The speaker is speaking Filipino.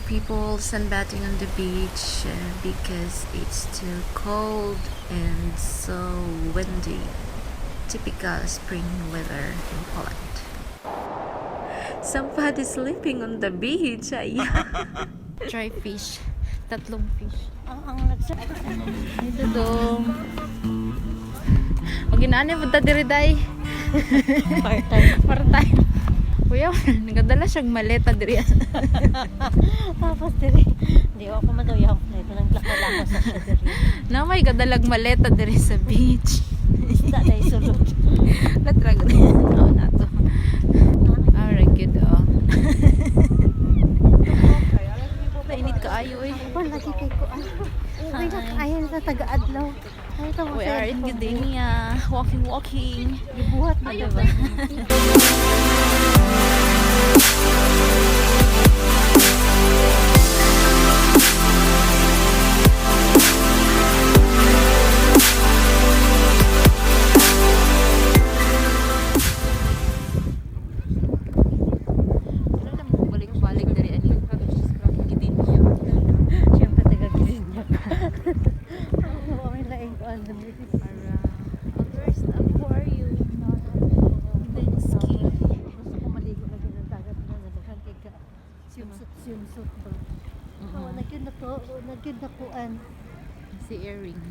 people sunbathing on the beach because it's too cold and so windy. Typical spring weather in Poland. Somebody sleeping on the beach. Dry fish. Tatlong fish. Ang nagsabi. Ito dong. O ginaan mo ta diri day. Part-time. Kuya, nagadala siyang maleta diri. Tapos diri. Di ako madayaw na ito nang lako sa siya diri. Na may gadalag maleta diri sa beach. Isda dai sulod. Latrag rin. Oh, nato. Alright, good oh. Nainit ka ayo eh. Ako lagi kay ko. Ay, ayan sa taga-adlaw. Ay, ito We are in Gdynia. Walking. Ibuhat na diba? Balik-balik dari ani Gdynia. Siyempre taga-Gdynia. Okay laing ko ano. Who are you? Ski. Gusto ko maligo lagi ng dagat na nadagan kay ka. Swimsuit ba? Oo, nagyan na ko. Nagyan na kuan. Si Earring.